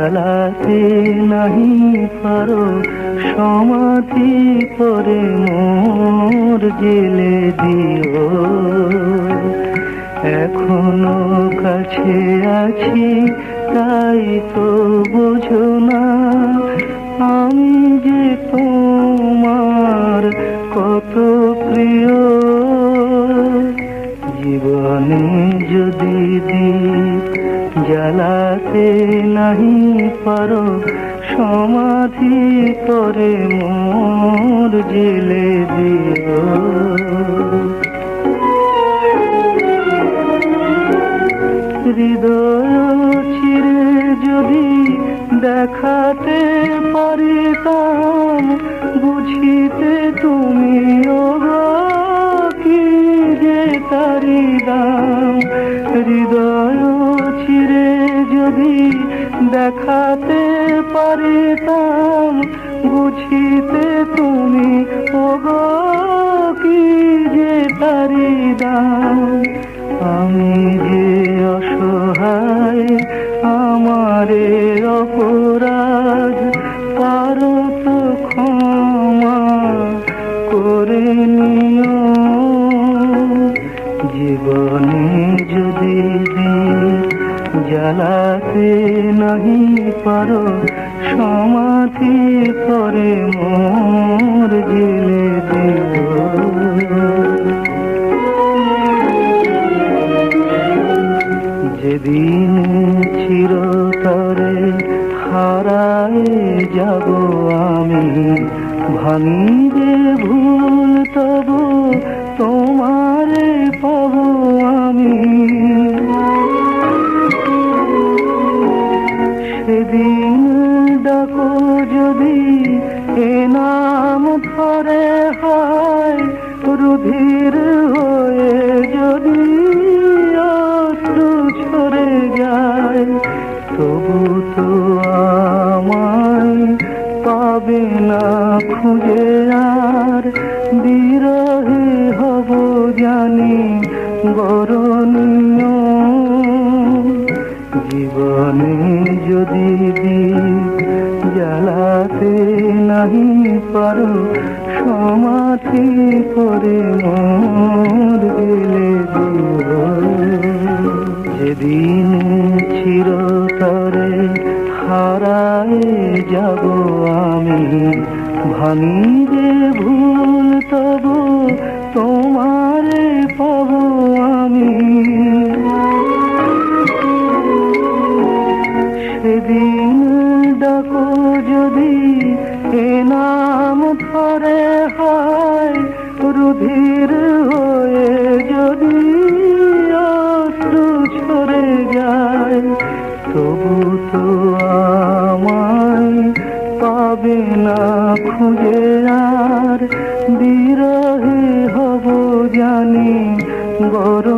জ্বালাতে নাহি পারো সমাধি করে মোর জেলে দিও। এখনো কাছে আছি তাই তো বোঝো না, আমি যে তোমার কত প্রিয়। জীবনে যদি দীপ জ্বালাতে নাহি পারো সমাধি করে মোর জেলে দিও। হৃদয় চিরে যদি দেখাতে পারিতাম, বুঝিতে তুমি কি যে তারি দাম। হৃদয় চিরে যদি দেখাতে পারিতাম, বুঝিতে তুমি কি যে তারি দাম। আমি যে অসহায় আমারে অপরাধ পারো তো ক্ষমা করে নিও। জীবনে যদি দীপ জ্বালাতে নাহি পারো সমাধি করে মোর জেলে দিও। যেদিন চিরতরে হারায় যাব আমি, ভাঙিবে ভুল তবু তোমারে পাবো আমি। সেদিন ডাকো যদি এ নাম ধরে হয়, রুধির হয়ে যদি অশ্রু ঝরে যায়, তবু তো আমায় পাবে না খুঁজে আর। বিরহে হব জানি বরণীয়। জীবনে যদি দীপ জ্বালাতে নাহি পারো সমাধি করে মোর জেলে দিও। যেদিন চিরতরে হারায় যাব আমি, ভাঙিবে ভুল তবু তোমারে পাবো আমি। সেদিন ডাকো যদি এ নাম ধরে হয়, রুধির হয়ে যদি অশ্রু ঝরে যায়, তবু তো আমায় পাবে না খুঁজে আর। বিরহে হব জানি বড়